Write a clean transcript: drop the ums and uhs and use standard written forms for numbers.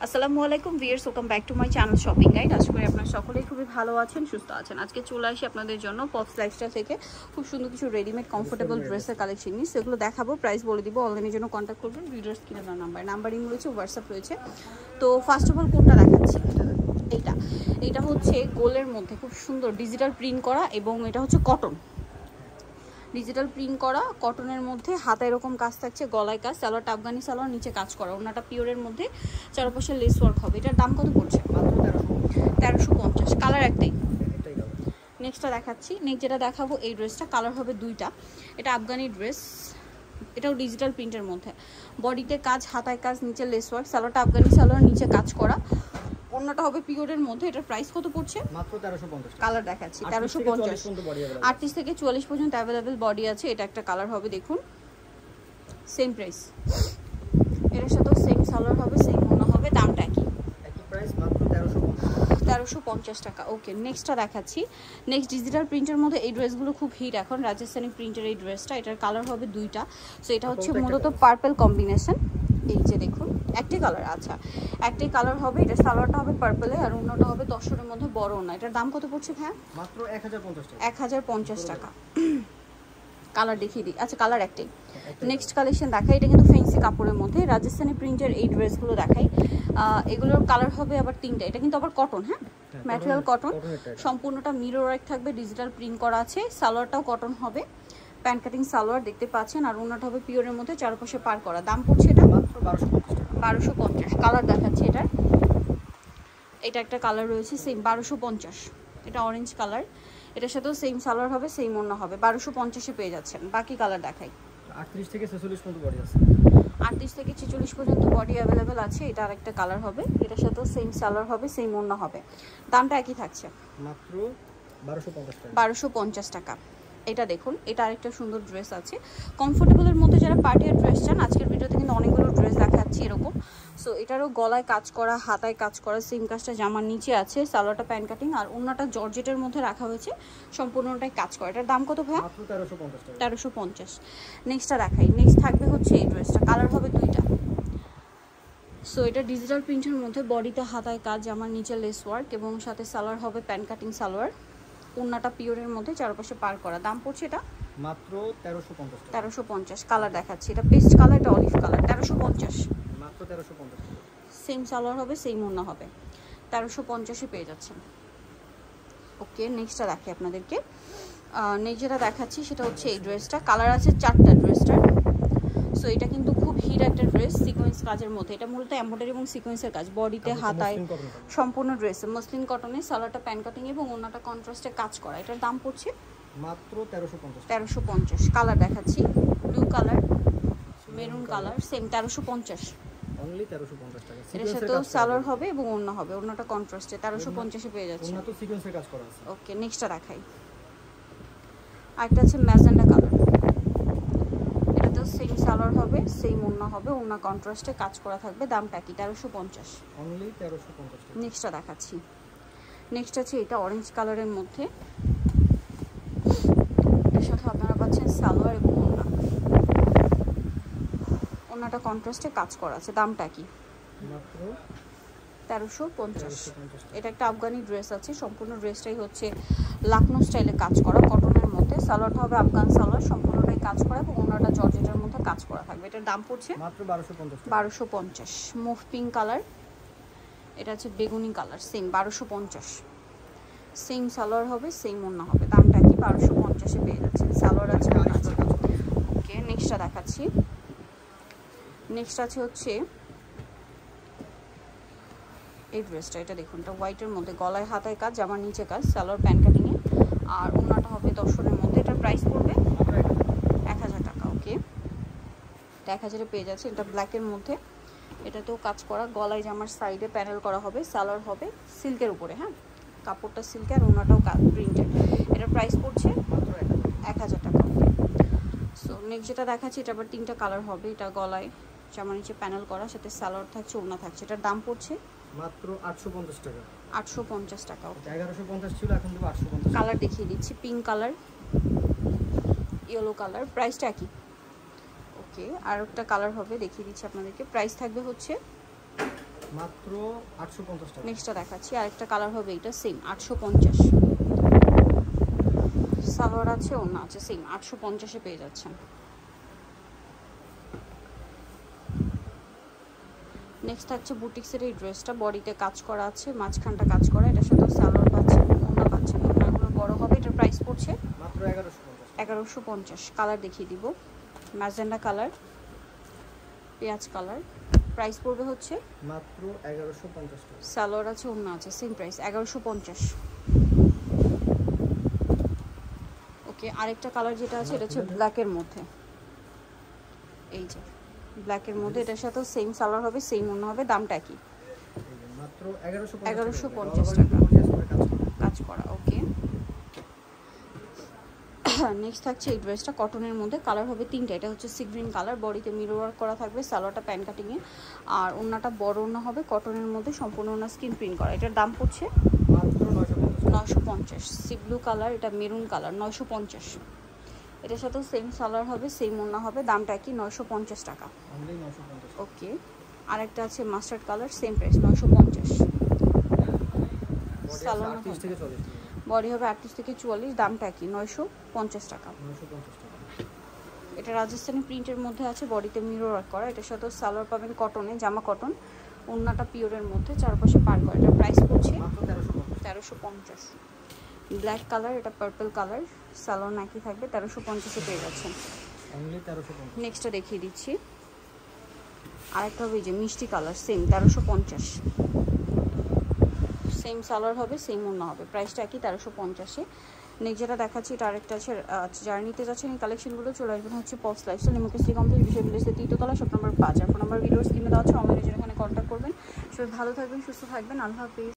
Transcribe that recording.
আসসালামু আলাইকুম viewers, welcome back to my channel shopping guide. আশা করি আপনারা সকলেই খুবই ভালো আছেন, সুস্থ আছেন। আজকে চলে আসি আপনাদের জন্য পপস লাইফস্টাইল থেকে খুব সুন্দর কিছু রেডিমেড কমফোর্টেবল ড্রেসের কালেকশন নিয়ে। সেগুলো দেখাবো, প্রাইস বলে দিব। অনলাইনের জন্য কন্ট্যাক্ট করবেন, ভিডিওর স্ক্রিনে দেওয়া নাম্বারিং রয়েছে, হোয়াটসঅ্যাপ রয়েছে। তো ফার্স্ট অফ অল কোনটা দেখাচ্ছি, এইটা হচ্ছে গোলের মধ্যে খুব সুন্দর ডিজিটাল প্রিন্ট করা, এবং এটা হচ্ছে কটন, ডিজিটাল প্রিন্ট করা কটনের মধ্যে হাতে এরকম কাজ থাকছে, গলায় কাজ, সালোয়ারটা আফগানি সালোয়ার, নিচে কাজ করা, ওনাটা পিওরের মধ্যে চারপাশে লেস ওয়ার্ক হবে। এটার দাম কত পড়ছে? মাত্র 1350। কালার একটাই। নেক্সটটা দেখাচ্ছি। নেক্সট যেটা দেখাবো এই ড্রেসটা, কালার হবে দুইটা। এটা আফগানি ড্রেস, এটাও ডিজিটাল প্রিন্টের মধ্যে, বডিতে কাজ, হাতায় কাজ, নিচে লেস ওয়ার্ক, সালোয়ারটা আফগানি সালোয়ার, নিচে কাজ করা, অন্যটা হবে পিওরের মধ্যে। এটার প্রাইস কত পড়ছে? মাত্র 1350। কালার দেখাচ্ছি 1350, 38 থেকে 44 পর্যন্ত অ্যাভেলেবেল বডি আছে। এটা একটা কালার হবে, দেখুন সেম প্রাইস, এটার সাথেও সেম সালোয়ার হবে, সেম ওড়না হবে, দামটা একই প্রাইস, মাত্র 1350 টাকা। ওকে, নেক্সটটা দেখাচ্ছি। নেক্সট ডিজিটাল প্রিন্টের মধ্যে এই ড্রেসগুলো খুব হিট এখন, রাজস্থানি প্রিন্টের এই ড্রেসটা। এটার কালার হবে দুইটা। সো এটা হচ্ছে মূলত পার্পল কম্বিনেশন। এই যে দেখুন, একটাই কালার, আচ্ছা একটাই কালার হবে। এটা সালোয়ারটা হবে পার্পলে, আর অন্যটা হবে তসরের মধ্যে বড় ওড়না। এটার দাম কত পড়ছে ভাই? মাত্র 1050 টাকা। 1050 টাকা। কালার দেখিয়ে দিই, আচ্ছা কালার একটাই। নেক্সট কালেকশন দেখাই, এটা কিন্তু ফ্যান্সি কাপড়ের মধ্যে রাজস্থানি প্রিন্টের এই ড্রেসগুলো দেখাই। এগুলোর কালার হবে আবার তিনটা। এটা কিন্তু আবার কটন, হ্যাঁ ম্যাটেরিয়াল কটন, সম্পূর্ণটা মিরর ওয়ার্ক থাকবে, ডিজিটাল প্রিন্ট করা আছে, সালোয়ারটাও কটন হবে, প্যান্ট কাটিং সালোয়ার দেখতে পাচ্ছেন, আর ওনাটা হবে পিওরের মধ্যে চারপাশে পার করা। দাম পড়ছে এটা মাত্র 1250। কালার দেখাচ্ছি এটা একটা কালার রয়েছে সেম 1250। এটা অরেঞ্জ কালার, এটার সাথেও সেম সালোয়ার হবে, সেম ওড়না হবে, 1250-এ পেয়ে যাচ্ছেন। বাকি কালার দেখাই। 38 থেকে 46 পর্যন্ত বডি আছে, 38 থেকে 46 পর্যন্ত বডি অ্যাভেলেবেল আছে। এটা আরেকটা কালার হবে, এটার সাথেও সেম সালোয়ার হবে, সেম ওড়না হবে, দামটা একই থাকছে মাত্র 1250 টাকা। 1250 টাকা। এটা দেখুন, এটা আরেকটা সুন্দর ড্রেস আছে কমফোর্টেবলের মধ্যে, যারা পার্টির ড্রেস চান। আজকের ভিডিওতে কিন্তু অনেকগুলো ড্রেস দেখাচ্ছি এরকম। সো এটারও গলায় কাজ করা, হাতায় কাজ করা, সেম কাজটা জামার নিচে আছে, সালোয়ারটা প্যান্ট কাটিং, আর ওড়নাটা জর্জেটের মধ্যে রাখা হয়েছে, সম্পূর্ণটাই কাজ করা। এটার দাম কত ভাই? মাত্র 1350 টাকা। 1350। নেক্সটটা দেখাই। নেক্সট থাকবে হচ্ছে এই ড্রেসটা, কালার হবে দুইটা। সো এটা ডিজিটাল প্রিন্টের মধ্যে, বডিতে হাতায় কাজ, জামার নিচে লেস ওয়ার্ক, এবং সাথে সালোয়ার হবে প্যান্ট কাটিং সালোয়ার, ওড়নাটা পিওরের মধ্যে চারপাশে পার করা। দাম পড়ছে এটা মাত্র 1350 টাকা। 1350। কালার দেখাচ্ছি, এটা পেস্ট কালার, এটা অলিভ কালার, 1350। মাত্র 1350 টাকা। সেম সালোয়ার হবে, সেম ওড়না হবে, 1350-এ পেয়ে যাচ্ছেন। ওকে, নেক্সটটা দেখি আপনাদেরকে। নেক্সট যেটা দেখাচ্ছি সেটা হচ্ছে এই ড্রেসটা, কালার আছে 4টা ড্রেসটার। সো এটা কিন্তু খুব হিট একটা ড্রেস, সিকোয়েন্স কাজের মধ্যে। এটা মূলত এমব্রয়ডারি এবং সিকোয়েন্সের কাজ, বডিতে হাতায়, সম্পূর্ণ ড্রেস মসলিন কটনে, সালোয়ারটা প্যান্ট কাটিং এবং ওড়নাটা কন্ট্রাস্টে কাজ করা। এটার দাম পড়ছে মাত্র 1350। 1350। কালার দেখাচ্ছি, blue colour, maroon colour, same 1350, only 1350 টাকা। এর সাথেও সালোয়ার হবে এবং ওড়না হবে, ওড়নাটা কন্ট্রাস্টে, 1350-এ পেয়ে যাচ্ছে। ওড়না তো সিকোয়েন্সের কাজ করা আছে। ওকে, নেক্সটটা দেখাই। আরেকটা আছে ম্যাজেন্ডা কালার, এটাতেও সেম সালোয়ার হবে, সেম ওড়না হবে, ওড়না কন্ট্রাস্টে কাজ করা থাকবে, দামটা কি? 1350, অনলি 1350 টাকা। নেক্সটটা দেখাচ্ছি। নেক্সট আছে এটা অরেঞ্জ কালারের মধ্যে, এর সাথে আপনারা পাচ্ছেন সালোয়ার এবং ওড়না, ওড়নাটা কন্ট্রাস্টে কাজ করা আছে, দামটা কি? মাত্র 1350। এটা একটা আফগানি ড্রেস আছে, সম্পূর্ণ ড্রেসটাই হচ্ছে লাকনো স্টাইলে কাজ করা, কটনের মধ্যে, সালোয়ারটা হবে আফগান সালোয়ার, সম্পূর্ণটাই কাজ করা, এবং ওনাটা জর্জেটের মধ্যে কাজ করা থাকবে। এটার দাম পড়ছে মাত্র 1250 টাকা। 1250। মুভ পিঙ্ক কালার, এটা হচ্ছে বেগুনি কালার, সেম 1250, সেম সালোয়ার হবে, সেম ওড়না হবে, দামটা কি? 1250-এ পেয়ে যাচ্ছেন। সালোয়ার আছে, ওড়না আছে। ওকে, নেক্সটটা দেখাচ্ছি। নেক্সট আছে হচ্ছে এই ড্রেসটা, এটা দেখুন, এটা হোয়াইটের মধ্যে, গলায় হাতায় কাজ, জামার নিচে কাজ, সালোয়ার প্যান্ট কাটিংয়ে, আর ওড়নাটা হবে দর্শনের মধ্যে। এটার প্রাইস পড়বে 1000 টাকা। ওকে, 1000-এ পেয়ে যাচ্ছে। এটা ব্ল্যাকের মধ্যে, এটাতেও কাজ করা, গলায় জামার সাইডে প্যানেল করা হবে, সালোয়ার হবে সিল্কের উপরে, হ্যাঁ কাপড়টা সিল্কে, আর ওড়নাটাও প্রিন্টেড। এটার প্রাইস পড়ছে মাত্র 1000 টাকা। সো নেক্সট যেটা দেখাচ্ছি, এটা আবার 3টা কালার হবে। এটা গলায় জামার নিচে প্যানেল করা, সাথে সালোয়ার থাকছে, ওড়না থাকছে। এটার দাম পড়ছে মাত্র 850 টাকা। 850 টাকা। 1150 ছিল, এখন দেব 850। কালার দেখিয়ে দিচ্ছি, পিঙ্ক কালার, ইয়েলো কালার, প্রাইসটা একই। ওকে, আর একটা কালার হবে, দেখিয়ে দিচ্ছি আপনাদেরকে। প্রাইস থাকবে হচ্ছে মাত্র 850 টাকা। নেক্সটটা দেখাচ্ছি, আরেকটা কালার হবে এটা সেম 850। সালোয়ার আছে, ওড়না আছে, সেম 850-এ পেয়ে যাচ্ছেন। নেক্সট থাকছে বুটিক্সের এই ড্রেসটা, বডিতে কাজ করা আছে, মাঝখানটা কাজ করা, এটার সাথে সালোয়ার পাচ্ছেন, ওড়না পাচ্ছেন। ওড়নাগুলো বড় হবে। এটার প্রাইস পড়ছে মাত্র 1150। 1150। কালার দেখিয়ে দিব, ম্যাজেন্ডা কালার, পেঁয়াজ কালার। প্রাইস পড়বে হচ্ছে মাত্র 1150 টাকা। সালোয়ার আছে, ওড়না আছে, সেম প্রাইস 1150। ওকে, আরেকটা কালার যেটা আছে এটা হচ্ছে ব্ল্যাকের মধ্যে, এই যে ব্ল্যাকের মধ্যে, এটার সাথেও সেম সালোয়ার হবে, সেম ওড়না হবে। দামটা কি? মাত্র 1150 টাকা কাজ করা। ওকে, নেক্সট থাকছে এই ড্রেসটা কটনের মধ্যে, কালার হবে তিনটা। এটা হচ্ছে সি গ্রিন কালার, বডিতে মিরর ওয়ার্ক করা থাকবে, সালোয়ারটা প্যান কাটিংয়ে, আর ওড়নাটা বড় ওড়না হবে, কটনের মধ্যে, সম্পূর্ণ ওড়না স্কিন প্রিন্ট করা। এটার দাম পড়ছে মাত্র 950। সি ব্লু কালার, এটা মেরুন কালার, 950। এটার সাথেও সেম সালোয়ার হবে, সেম ওড়না হবে। দামটা কি? 950 টাকা। ওকে, আরেকটা আছে mustard colour, same price 950। Salwar body হবে 38 থেকে 44, দামটা কি? 950 টাকা। এটা রাজস্থানি প্রিন্টের মধ্যে আছে, বডিতে মিরর ওয়ার্ক করা। এটার সাথে সালোয়ার পাবেন কটনে, জামা কটন, ওড়নাটা পিওরের মধ্যে, চারপাশে পার করা। এটার প্রাইস পড়ছে 1350। ব্ল্যাক কালার, এটা পার্পল কালার, সালোয়ার নাকি থাকবে, 1350-এ পেয়ে যাচ্ছেন। নেক্সটটা দেখিয়ে দিচ্ছি, আরেকটা হবে যে মিষ্টি কালার, সেম 1350। সেম সালোয়ার হবে, সেম ওড়না হবে, প্রাইসটা একই 1350-এ। নেক্সট যেটা দেখাচ্ছি এটা আরেকটা আছে, যারা নিতে যাচ্ছেন এই কালেকশনগুলো চলে আসবেন হচ্ছে পপস লাইফস্টাইল, লিমিটেড কমপ্লেক্স, বিষয় বিলেসের 3য় তলা, শপ নাম্বার 5। আর ফোন নাম্বার ভিডিওর স্ক্রিনে দেওয়া আছে, অনলাইনে যেখানে কন্ট্যাক্ট করবেন। সবাই ভালো থাকবেন, সুস্থ থাকবেন, আল্লাহ হাফেজ।